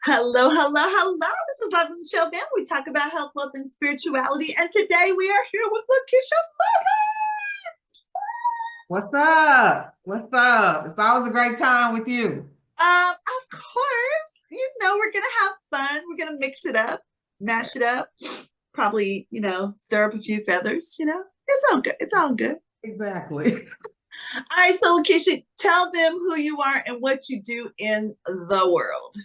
Hello, hello, hello. This is Love with Michelle Vann. We talk about health, wealth, and spirituality. And today we are here with LaKisha What's up? What's up? It's always a great time with you. Of course, we're gonna have fun. We're gonna mix it up, mash it up, probably, stir up a few feathers, It's all good. It's all good. Exactly. All right, so LaKisha, tell them who you are and what you do in the world.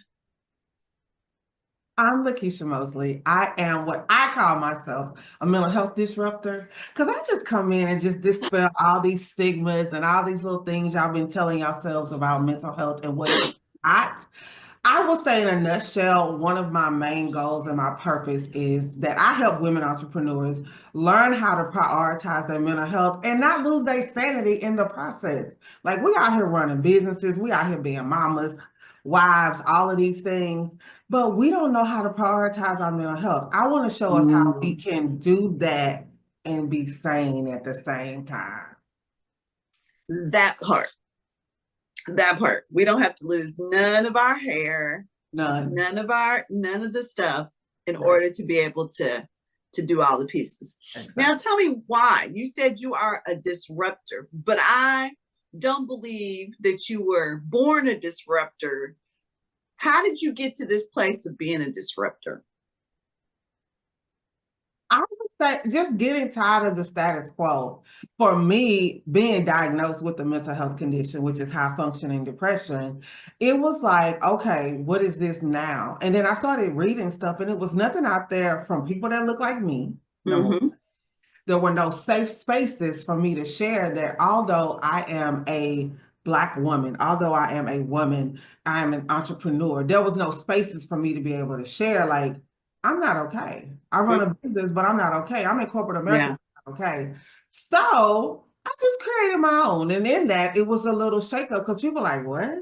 I'm LaKisha Mosley. I am what I call myself a mental health disruptor because I just come in and just dispel all these stigmas and all these little things y'all been telling yourselves about mental health and what it's not. I will say in a nutshell, one of my main goals and my purpose is that I help women entrepreneurs learn how to prioritize their mental health and not lose their sanity in the process. Like we out here running businesses, we out here being mamas, wives, all of these things, but we don't know how to prioritize our mental health. I want to show us how we can do that and be sane at the same time. That part. That part. We don't have to lose none of our hair, None. none of the stuff in Right. order to be able to do all the pieces. Exactly. Now tell me why. You said you are a disruptor, but I don't believe that you were born a disruptor. How did you get to this place of being a disruptor? I would say just getting tired of the status quo. For me, being diagnosed with a mental health condition, which is high functioning depression, it was like, okay, what is this now? And then I started reading stuff, and it was nothing out there from people that look like me. Number one. Mm-hmm. There were no safe spaces for me to share that although I am a Black woman, although I am a woman, I am an entrepreneur, there was no spaces for me to be able to share, like, I'm not okay. I run a business, but I'm not okay. I'm in corporate America, Yeah. okay. So I just created my own. And in that, it was a little shakeup because people like, what?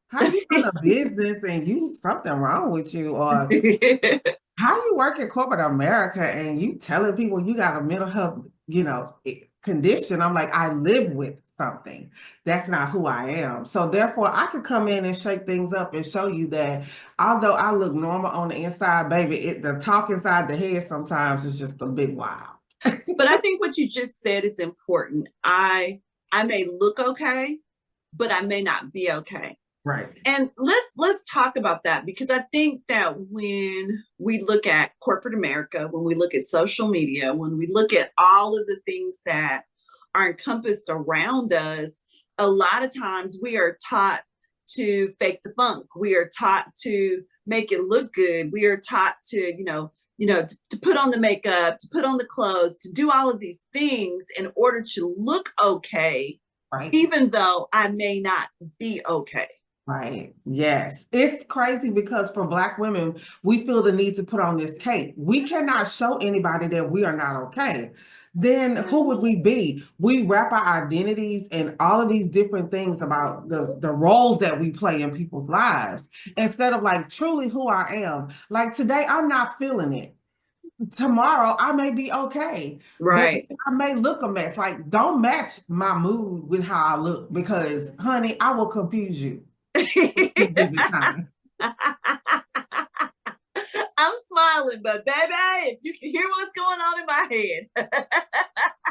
How you run a business and you something wrong with you? Or how you work in corporate America and you telling people you got a mental health, condition. I'm like, I live with something. That's not who I am. So therefore, I could come in and shake things up and show you that although I look normal on the inside, baby, the talk inside the head sometimes is just a bit wild. But I think what you just said is important. I may look okay, but I may not be okay. Right. And let's talk about that, because I think that when we look at corporate America, when we look at social media, when we look at all of the things that are encompassed around us, a lot of times we are taught to fake the funk. We are taught to make it look good. We are taught to, to put on the makeup, to put on the clothes, to do all of these things in order to look okay, Right. even though I may not be okay. Right. Yes. It's crazy because for Black women, we feel the need to put on this cape. We cannot show anybody that we are not okay. Then who would we be? We wrap our identities and all of these different things about the roles that we play in people's lives instead of like truly who I am. Like today, I'm not feeling it. Tomorrow, I may be okay. Right. I may look a mess. Like, don't match my mood with how I look because, honey, I will confuse you. I'm smiling, but baby, if you can hear what's going on in my head.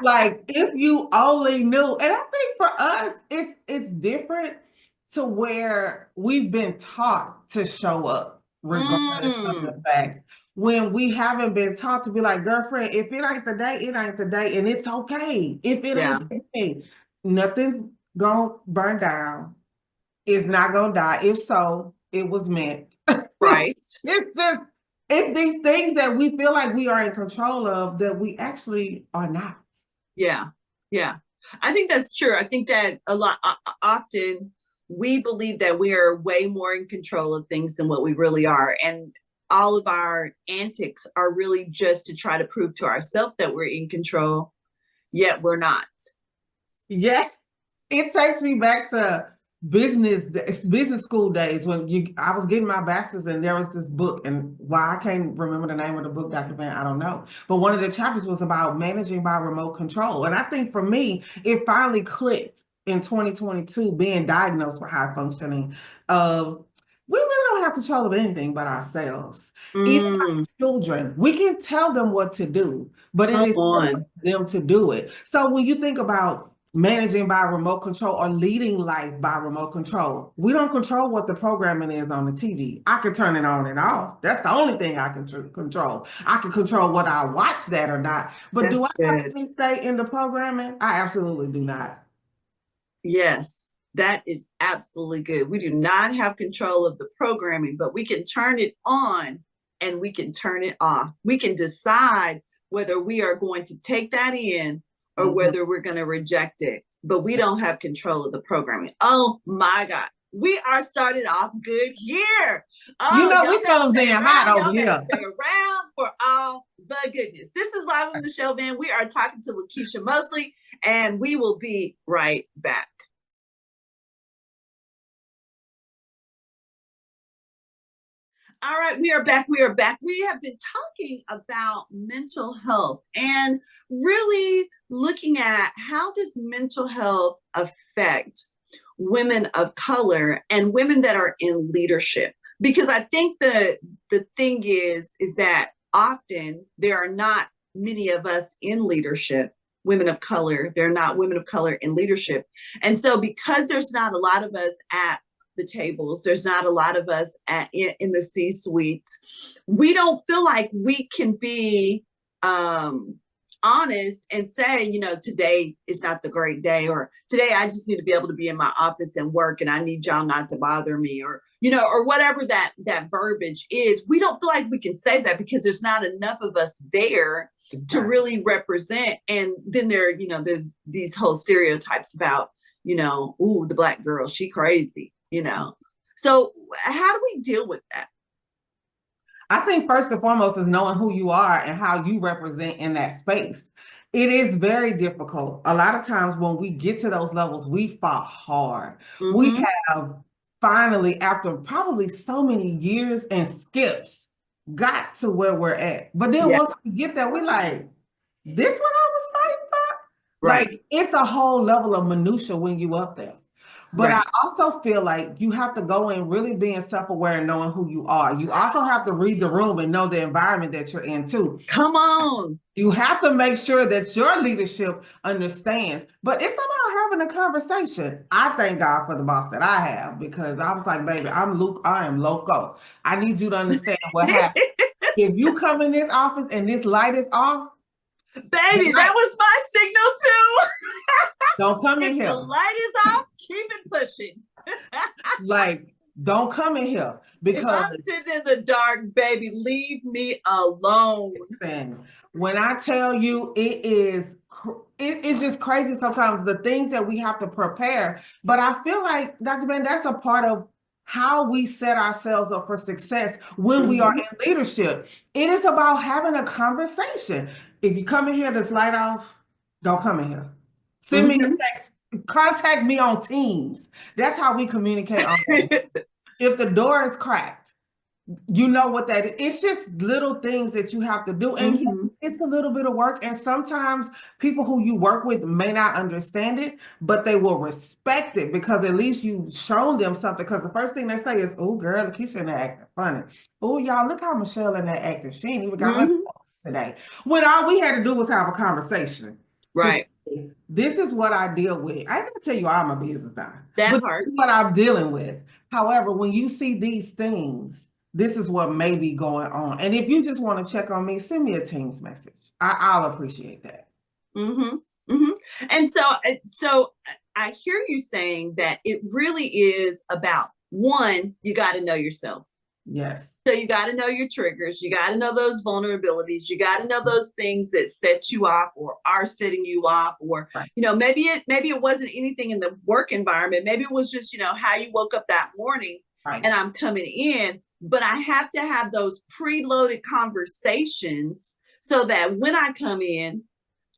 Like if you only knew, and I think for us, it's different to where we've been taught to show up, regardless of the fact when we haven't been taught to be like, girlfriend, if it ain't the day, it ain't the day, and it's okay. If it Yeah. ain't the day, nothing's gonna burn down. It's not gonna die. If so, it was meant. Right. It's just it's these things that we feel like we are in control of that we actually are not. Yeah. Yeah. I think that's true. I think that a lot often we believe that we are way more in control of things than what we really are. And all of our antics are really just to try to prove to ourselves that we're in control, yet we're not. Yes, it takes me back to business school days when I was getting my bachelor's and there was this book, and why I can't remember the name of the book, Dr. Vann, I don't know. But one of the chapters was about managing by remote control. And I think for me, it finally clicked in 2022, being diagnosed with high functioning of we really don't have control of anything but ourselves. Even Mm, our children, we can tell them what to do, but it come is up to on. them to do it. So when you think about managing by remote control or leading life by remote control, we don't control what the programming is on the TV. I can turn it on and off. That's the only thing I can control. I can control what I watch that or not. But That's do I have good. any say in the programming? I absolutely do not. Yes, that is absolutely good. We do not have control of the programming, but we can turn it on and we can turn it off. We can decide whether we are going to take that in or Mhm. whether we're going to reject it, but we don't have control of the programming. Oh my God. We are started off good here. You Oh, know, y'all we better comes in stay hot around. over Y'all better here. stay around for all the goodness. This is Live with Michelle Vann. We are talking to LaKisha Mosley, and we will be right back. All right, we are back. We are back. We have been talking about mental health and really looking at how does mental health affect women of color and women that are in leadership. Because I think the thing is that often there are not many of us in leadership, women of color. There are not women of color in leadership. And so because there's not a lot of us at the tables, there's not a lot of us in the C suites, we don't feel like we can be honest and say, today is not the great day, or today I just need to be able to be in my office and work and I need y'all not to bother me, or whatever that verbiage is. We don't feel like we can say that because there's not enough of us there to really represent. And then there's these whole stereotypes about, ooh, the Black girl, she crazy. So how do we deal with that? I think first and foremost is knowing who you are and how you represent in that space. It is very difficult. A lot of times when we get to those levels, we fought hard. We Mm-hmm. have finally, after probably so many years and skips, got to where we're at. But then Yeah. once we get there, we like, this what I was fighting for? Right. Like it's a whole level of minutia when you up there. But I Right. also feel like you have to go in really being self-aware and knowing who you are. You also have to read the room and know the environment that you're in too. Come on. You have to make sure that your leadership understands. But it's about having a conversation. I thank God for the boss that I have because I was like, baby, I am loco. I need you to understand what happened. If you come in this office and this light is off, Baby, that was my signal too. don't come in If the here. light is off, keep it pushing. Like, don't come in here If because I'm sitting in the dark, baby, leave me alone. when I tell you it's just crazy sometimes the things that we have to prepare. But I feel like, Dr. Ben, that's a part of how we set ourselves up for success when we are Mm-hmm. in leadership. It is about having a conversation. If you come in here that's light off, don't come in here. Send me a Mm-hmm. text, contact me on Teams. That's how we communicate on that. If the door is cracked, you know what that is. It's just little things that you have to do. And Mm-hmm. it's a little bit of work. And sometimes people who you work with may not understand it, but they will respect it because at least you've shown them something. Because the first thing they say is, oh, girl, LaKisha in there acting funny. Oh, y'all, look how Michelle in there acting. She ain't even got her Mm-hmm. today. When all we had to do was have a conversation. Right. This is what I deal with. I ain't gonna tell you all my business now, That but part. this is what I'm dealing with. However, when you see these things, this is what may be going on. And if you just want to check on me, send me a Teams message. I'll appreciate that. Mm-hmm. Mm-hmm. And so I hear you saying that it really is about, one, you got to know yourself. Yes. So you got to know your triggers. You got to know those vulnerabilities. You got to know those things that set you off or are setting you off. Or, Right. maybe it wasn't anything in the work environment. Maybe it was just, how you woke up that morning. Right. And I'm coming in, but I have to have those preloaded conversations so that when I come in,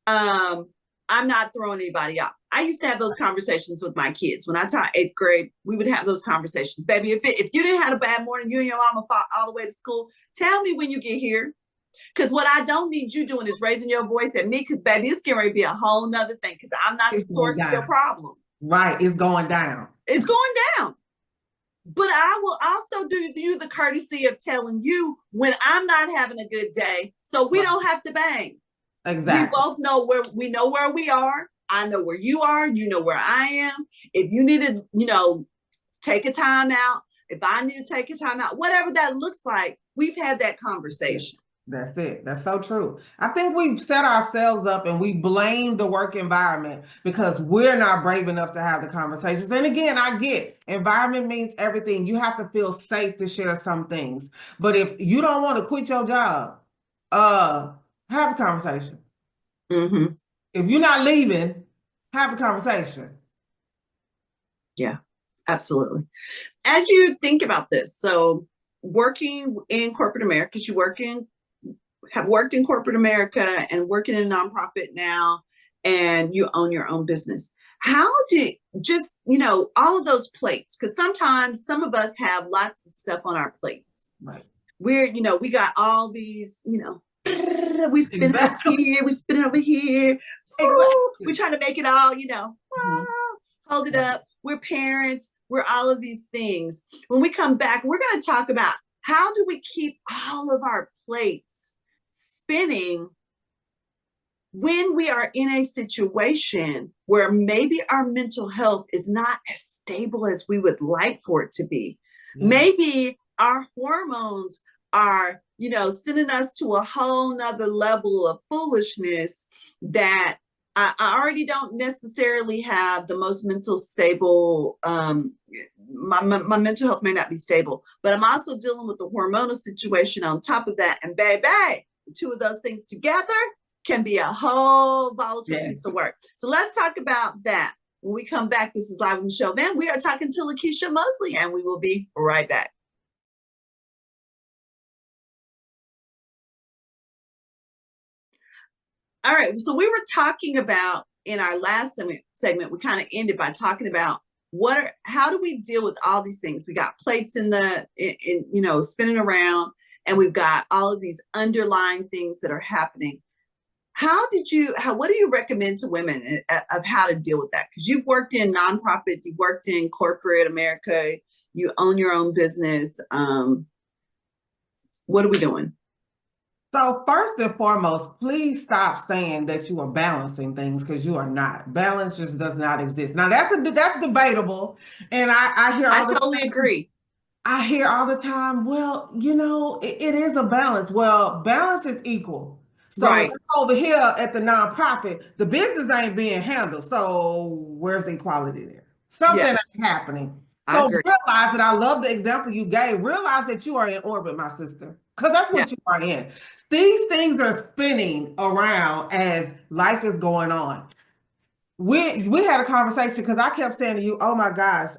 I'm not throwing anybody off. I used to have those conversations with my kids. When I taught eighth grade, we would have those conversations. Baby, if you didn't have a bad morning, you and your mama fought all the way to school, tell me when you get here. Because what I don't need you doing is raising your voice at me, because baby, it's getting ready to be a whole nother thing, because I'm not the It's going source of your down. problem. Right. It's going down. It's going down. But I will also do you the courtesy of telling you when I'm not having a good day, so we Right. don't have to bang. We Exactly. both know where we are. I know where you are. You know where I am. If you need to, take a time out. If I need to take a time out, whatever that looks like, we've had that Yeah. conversation. That's it. That's so true. I think we've set ourselves up and we blame the work environment because we're not brave enough to have the conversations. And again, I get environment means everything. You have to feel safe to share some things. But if you don't want to quit your job, have the conversation. Mm-hmm. If you're not leaving, have the conversation. Yeah, absolutely. As you think about this, so working in corporate America, because have worked in corporate America and working in a nonprofit now, and you own your own business. How do just, all of those plates? Because sometimes some of us have lots of stuff on our plates. Right. We got all these, we spin it over Exactly. here, we spin it over here. We Exactly. try to make it all, Mhm. hold it Right. up. We're parents, we're all of these things. When we come back, we're going to talk about how do we keep all of our plates spinning when we are in a situation where maybe our mental health is not as stable as we would like for it to be. Yeah. Maybe our hormones are, sending us to a whole nother level of foolishness that I already don't necessarily have the most mental stable. My mental health may not be stable, but I'm also dealing with the hormonal situation on top of that. And baby, the two of those things together can be a whole volatile Yeah. piece of work. So let's talk about that. When we come back, this is Live with Michelle Vann. We are talking to LaKisha Mosley, and we will be right back. All right. So we were talking about in our last segment, we kind of ended by talking about how do we deal with all these things? We got plates spinning around, and we've got all of these underlying things that are happening. What do you recommend to women of how to deal with that? Because you've worked in nonprofit, you've worked in corporate America, you own your own business. What are we doing? So first and foremost, please stop saying that you are balancing things because you are not. Balance just does not exist. Now that's debatable, and I hear I all the totally time. agree. I hear all the time. Well, it is a balance. Well, balance is equal. So if Right. I'm over here at the nonprofit, the business ain't being handled. So where's the equality there? Something Yes, ain't happening. I So agree. realize that I love the example you gave. Realize that you are in orbit, my sister, because that's Yeah. what you are in. These things are spinning around as life is going on. We had a conversation because I kept saying to you, "Oh my gosh,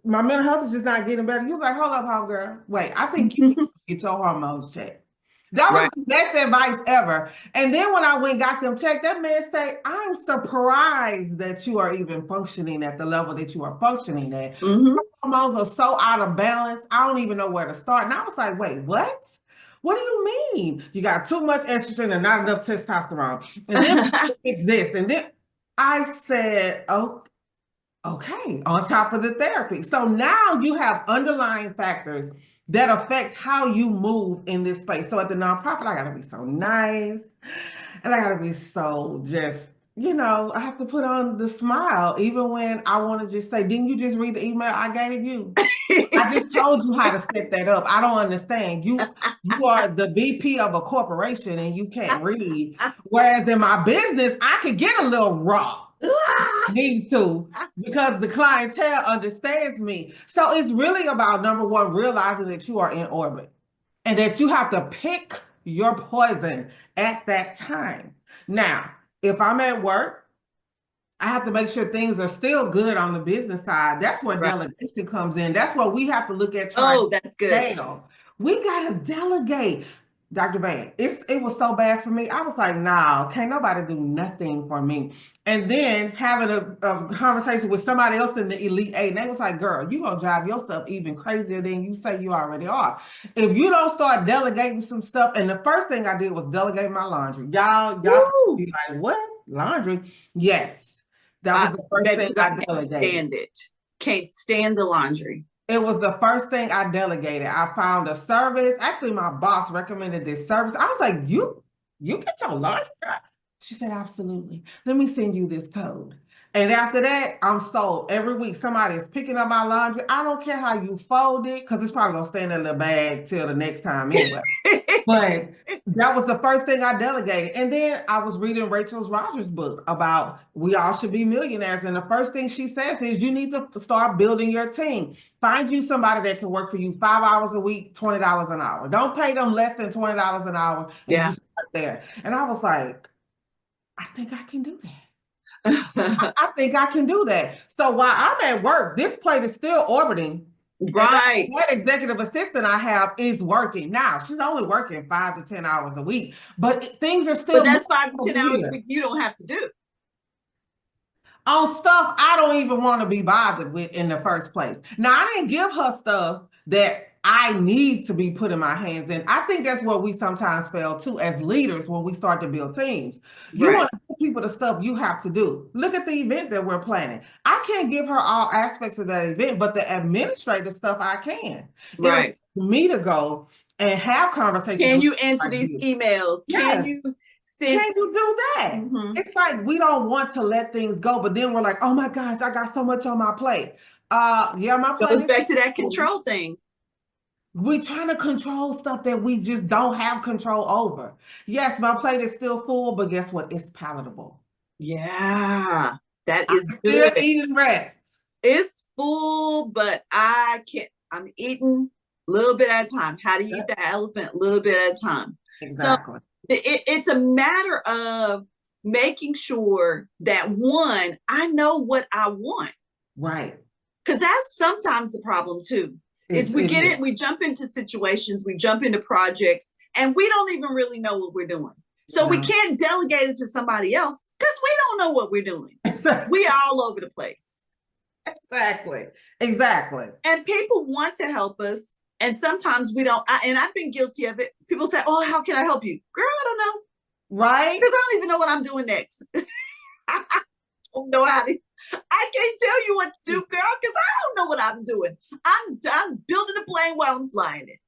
my mental health is just not getting better." You was like, "Hold up, homegirl. Wait, I think you need to get your hormones checked." That was Right. the best advice ever. And then when I went and got them checked, that man say, "I'm surprised that you are even functioning at the level that you are functioning at. Mm-hmm. Your hormones are so out of balance. I don't even know where to start." And I was like, "Wait, what? What do you mean? You got too much estrogen and not enough testosterone, and then it's this, and then." I said, "Oh, okay, on top of the therapy." So now you have underlying factors that affect how you move in this space. So at the nonprofit, I got to be so nice and I got to be so just, I have to put on the smile even when I want to just say, "Didn't you just read the email I gave you? I just told you how to set that up. I don't understand. You are the VP of a corporation and you can't read. Whereas in my business, I could get a little raw. Need to because the clientele understands me. So it's really about number one, realizing that you are in orbit and that you have to pick your poison at that time. Now, if I'm at work, I have to make sure things are still good on the business side. That's where Right. delegation comes in. That's what we have to look at trying Oh, to that's good. scale. We gotta delegate. Dr. Vann, it was so bad for me. I was like, nah, can't nobody do nothing for me. And then having a conversation with somebody else in the Elite Eight, and they was like, girl, you gonna drive yourself even crazier than you say you already are. If you don't start delegating some stuff, and the first thing I did was delegate my laundry. Y'all Woo! be like, what? Laundry? Yes. That was the first Baby, thing because I I can't delegated. stand it. Can't stand the laundry. It was the first thing I delegated. I found a service. Actually, my boss recommended this service. I was like, you get your lunch? She said, absolutely. Let me send you this code. And after that, I'm sold. Every week, somebody is picking up my laundry. I don't care how you fold it, because it's probably going to stay in the little bag till the next time anyway. But that was the first thing I delegated. And then I was reading Rachel Rogers' book about we all should be millionaires. And the first thing she says is you need to start building your team. Find you somebody that can work for you 5 hours a week, $20 an hour. Don't pay them less than $20 an hour, and Yeah. you start there. And I was like, I think I can do that. I think I can do that. So while I'm at work, this plate is still orbiting. Right. And that executive assistant I have is working now. She's only working 5 to 10 hours a week, but things are still. But that's 5 to 10 hours a week you don't have to do. On stuff I don't even want to be bothered with in the first place. Now, I didn't give her stuff that I need to be put in my hands in. I think that's where we sometimes fail too as leaders when we start to build teams. You want to give people the stuff you have to do. Look at the event that we're planning. I can't give her all aspects of that event, but the administrative stuff I can. Right. It's me to go and have conversations. Can you answer these emails? Yes. Can you send? Can you do that? Mm-hmm. It's like we don't want to let things go, but then we're like, oh my gosh, I got so much on my plate. Yeah, my plate goes back to that control thing. We're trying to control stuff that we just don't have control over. Yes, my plate is still full, but guess what? It's palatable. Yeah, that is I'm good. Still eating rest. It's full, but I can't. I'm eating a little bit at a time. How do you eat the elephant? A little bit at a time. Exactly. So it's a matter of making sure that one, I know what I want. Right. Because that's sometimes the problem too. Is we get it, we jump into situations, we jump into projects, and we don't even really know what we're doing. So we can't delegate it to somebody else because we don't know what we're doing. Exactly. We all over the place. Exactly. Exactly. And people want to help us. And sometimes we don't. And I've been guilty of it. People say, oh, how can I help you? Girl, I don't know. Right. Because I don't even know what I'm doing next. I don't know how to. I can't tell you what to do, girl, because I don't know what I'm doing. I'm building a plane while I'm flying it.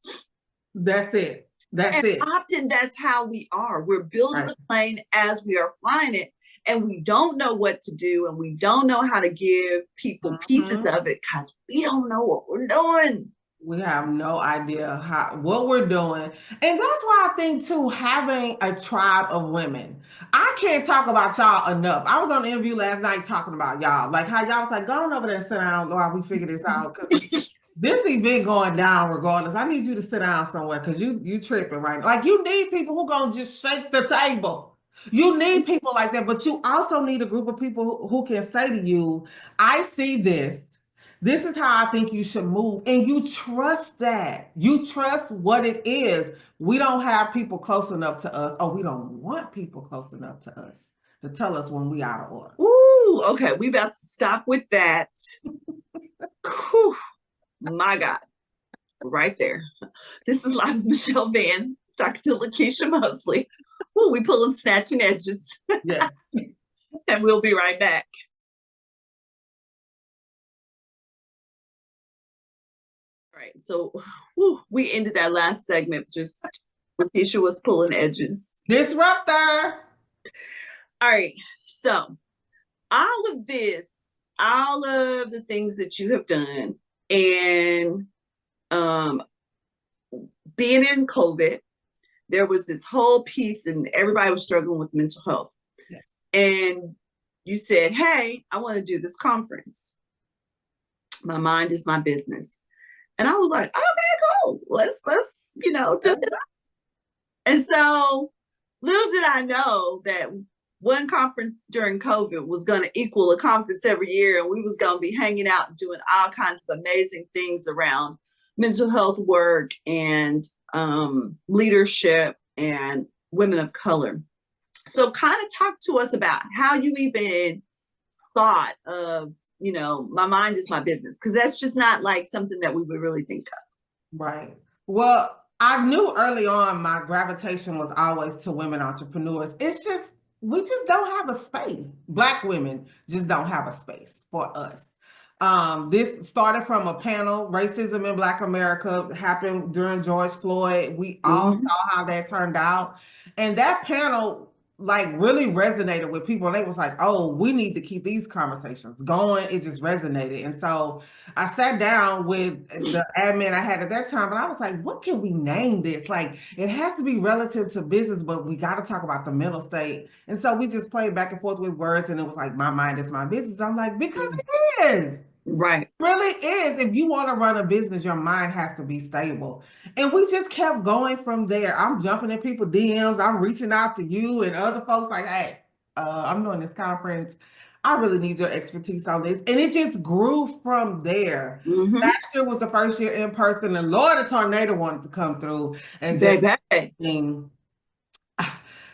That's it. That's it. Often that's how we are. We're building the plane as we are flying it, and we don't know what to do, and we don't know how to give people pieces of it because we don't know what we're doing. We have no idea what we're doing. And that's why I think too, having a tribe of women. I can't talk about y'all enough. I was on the interview last night talking about y'all. Like how y'all was like, go on over there and sit down while we figure this out. Because this event going down regardless. I need you to sit down somewhere because you tripping right now. Like you need people who gonna just shake the table. You need people like that, but you also need a group of people who can say to you, I see this. This is how I think you should move. And you trust that. You trust what it is. We don't have people close enough to us, or we don't want people close enough to us to tell us when we out of order. Ooh, okay. We about to stop with that. Whew, my God. Right there. This is Live Michelle Vann talking to LaKisha Mosley. Ooh, we pulling snatching edges. Yeah. And we'll be right back. All right, so we ended that last segment just LaKisha was pulling edges. Disruptor. All right, so all of this, all of the things that you have done, and being in COVID, there was this whole piece, and everybody was struggling with mental health. Yes. And you said, "Hey, I want to do this conference. My mind is my business." And I was like, okay, cool. Let's do this. And so little did I know that one conference during COVID was going to equal a conference every year. And we was going to be hanging out and doing all kinds of amazing things around mental health work and leadership and women of color. So kind of talk to us about how you even thought of, my mind is my business, because that's just not like something that we would really think of. Right. Well, I knew early on my gravitation was always to women entrepreneurs. It's just, we just don't have a space. Black women just don't have a space for us. This started from a panel, Racism in Black America, happened during George Floyd. We all Mhm. saw how that turned out. And that panel like really resonated with people. And they was like, oh, we need to keep these conversations going. It just resonated. And so I sat down with the admin I had at that time, and I was like, what can we name this? Like, it has to be relative to business, but we got to talk about the mental state. And so we just played back and forth with words, and it was like, my mind is my business. I'm like, because it is. Right. Really is. If you want to run a business, your mind has to be stable. And we just kept going from there. I'm jumping in people DMs. I'm reaching out to you and other folks like, hey, I'm doing this conference. I really need your expertise on this. And it just grew from there. Mm-hmm. Last year was the first year in person, and Lord, a tornado wanted to come through and just Baby.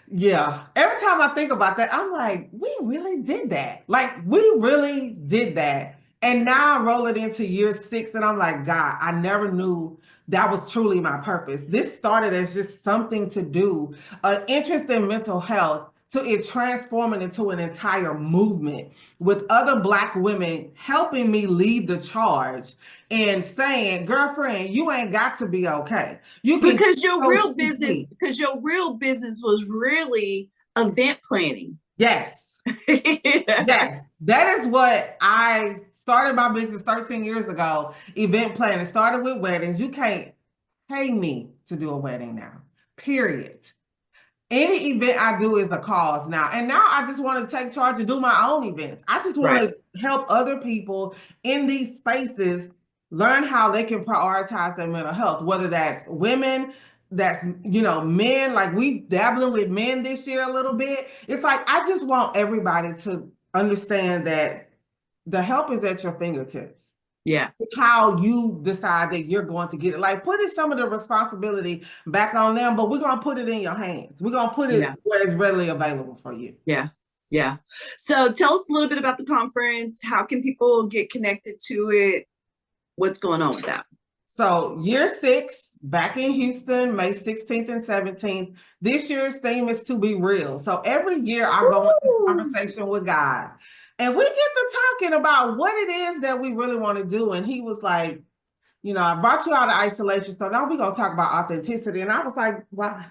yeah. Every time I think about that, I'm like, we really did that. Like, we really did that. And now I roll it into year 6, and I'm like, God, I never knew that was truly my purpose. This started as just something to do, an interest in mental health, to it transforming into an entire movement with other Black women helping me lead the charge and saying, girlfriend, you ain't got to be okay. You can Because your real business, be. because your real business was really event planning. Yes. Yes. That is what I started my business 13 years ago. Event planning. Started with weddings. You can't pay me to do a wedding now. Period. Any event I do is a cause now. And now I just want to take charge and do my own events. I just want Right. to help other people in these spaces learn how they can prioritize their mental health, whether that's women, that's, men, like we dabbling with men this year a little bit. It's like, I just want everybody to understand that the help is at your fingertips. Yeah. How you decide that you're going to get it. Like, putting some of the responsibility back on them, but we're going to put it in your hands. We're going to put it where it's readily available for you. Yeah. Yeah. So tell us a little bit about the conference. How can people get connected to it? What's going on with that? So year 6, back in Houston, May 16th and 17th. This year's theme is to be real. So every year I go into conversation with God, and we get to talking about what it is that we really want to do. And he was like, I brought you out of isolation, so now we're going to talk about authenticity. And I was like, why?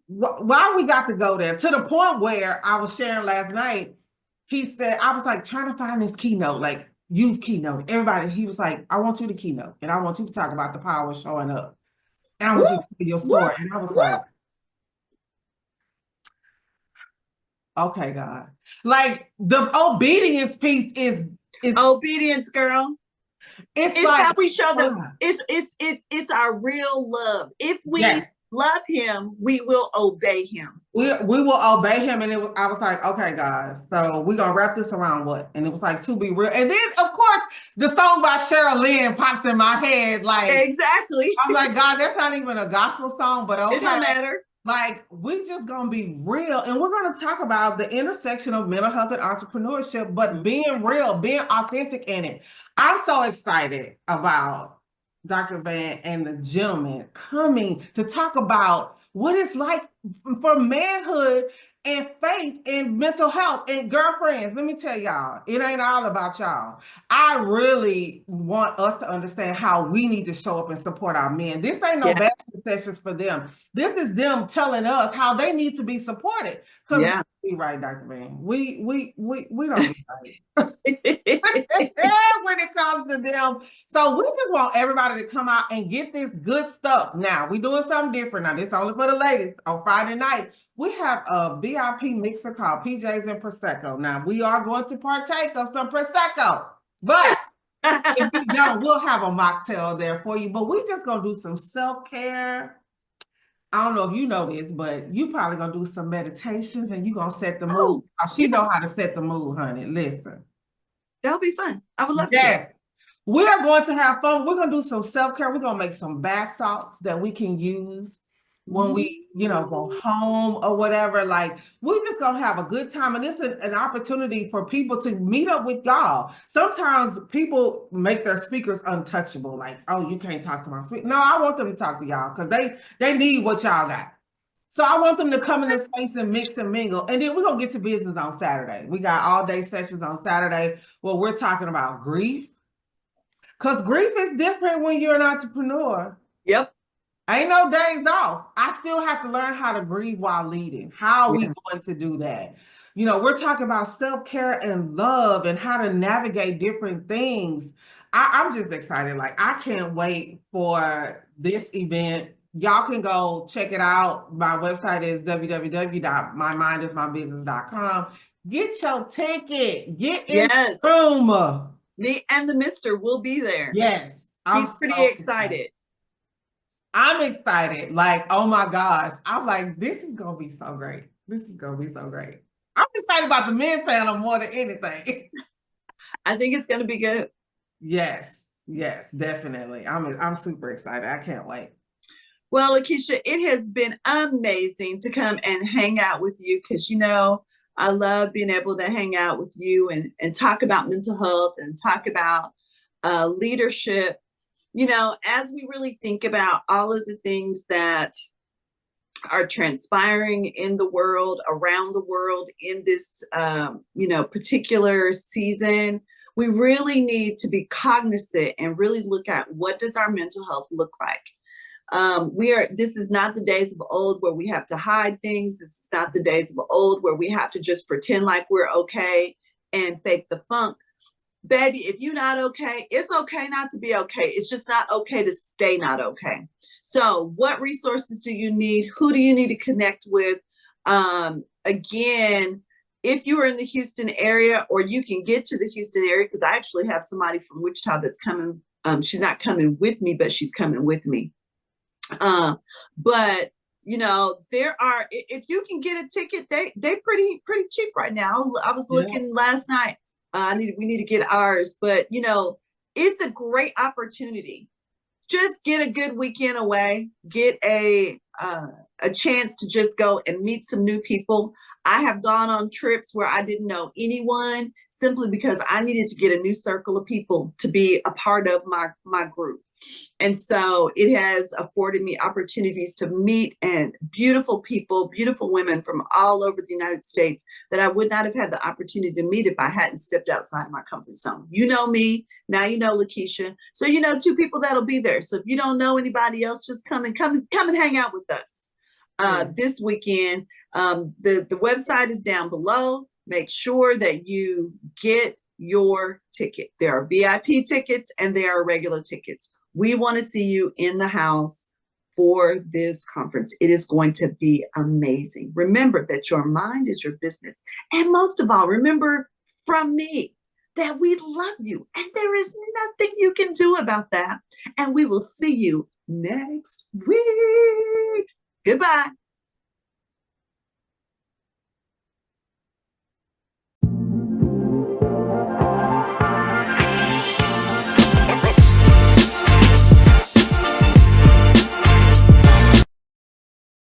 why we got to go there? To the point where I was sharing last night, he said, I was like trying to find this keynote, like use keynote. Everybody, he was like, I want you to keynote, and I want you to talk about the power of showing up. And I want you to tell your story. And I was like, okay, God. Like, the obedience piece is obedience, girl. It's like how we show them. It's our real love. If we love him, we will obey him. We will obey him. And I was like, okay, guys, so we're gonna wrap this around what? And it was like, to be real. And then of course the song by Cheryl Lynn pops in my head. Like, exactly. I'm like, God, that's not even a gospel song, but okay. It don't matter. Like, we just gonna be real, and we're gonna talk about the intersection of mental health and entrepreneurship, but being real, being authentic in it. I'm so excited about Dr. Vann and the gentleman coming to talk about what it's like for manhood and faith and mental health. And girlfriends, let me tell y'all, it ain't all about y'all. I really want us to understand how we need to show up and support our men. This ain't no basket sessions for them. This is them telling us how they need to be supported. Because we right, Dr. Vann. We don't be right. When it comes to them. So we just want everybody to come out and get this good stuff. Now, we doing something different. Now, this is only for the ladies. On Friday night, we have a VIP mixer called PJs and Prosecco. Now, we are going to partake of some Prosecco, but if you don't, we'll have a mocktail there for you. But we just going to do some self-care. I don't know if you know this, but you probably going to do some meditations, and you're going to set the mood. She know how to set the mood, honey. Listen. That'll be fun. I would love to. We are going to have fun. We're going to do some self-care. We're going to make some bath salts that we can use when we, go home or whatever. Like, we're just going to have a good time. And it's an opportunity for people to meet up with y'all. Sometimes people make their speakers untouchable. Like, oh, you can't talk to my speaker. No, I want them to talk to y'all because they need what y'all got. So I want them to come in the space and mix and mingle. And then we're going to get to business on Saturday. We got all day sessions on Saturday where we're talking about grief. Because grief is different when you're an entrepreneur. Yep. Ain't no days off. I still have to learn how to grieve while leading. How are we going to do that? You know, we're talking about self-care and love and how to navigate different things. I'm just excited. Like, I can't wait for this event. Y'all can go check it out. My website is www.mymindismybusiness.com. Get your ticket. Get in Yes. the room. Me and the mister will be there. Yes. He's pretty excited. I'm excited. Like, oh my gosh. I'm like, this is going to be so great. This is going to be so great. I'm excited about the men panel more than anything. I think it's going to be good. Yes. Yes, definitely. I'm super excited. I can't wait. Well, LaKisha, it has been amazing to come and hang out with you because, you know, I love being able to hang out with you and talk about mental health and talk about leadership. You know, as we really think about all of the things that are transpiring in the world, around the world in this, you know, particular season, we really need to be cognizant and really look at what does our mental health look like. This is not the days of old where we have to hide things. This is not the days of old where we have to just pretend like we're okay and fake the funk. Baby, if you're not okay, it's okay not to be okay. It's just not okay to stay not okay. So what resources do you need? Who do you need to connect with? Again, if you are in the Houston area, or you can get to the Houston area, because I actually have somebody from Wichita that's coming. She's not coming with me, but she's coming with me. But you know, if you can get a ticket, they're pretty cheap right now. I was looking last night. We need to get ours, but you know, it's a great opportunity. Just get a good weekend away, get a chance to just go and meet some new people. I have gone on trips where I didn't know anyone simply because I needed to get a new circle of people to be a part of my group. And so it has afforded me opportunities to meet and beautiful people, beautiful women from all over the United States that I would not have had the opportunity to meet if I hadn't stepped outside my comfort zone. You know me, now you know LaKisha. So you know two people that'll be there. So if you don't know anybody else, just come and hang out with us this weekend. The website is down below. Make sure that you get your ticket. There are VIP tickets and there are regular tickets. We want to see you in the house for this conference. It is going to be amazing. Remember that your mind is your business. And most of all, remember from me that we love you and there is nothing you can do about that. And we will see you next week. Goodbye.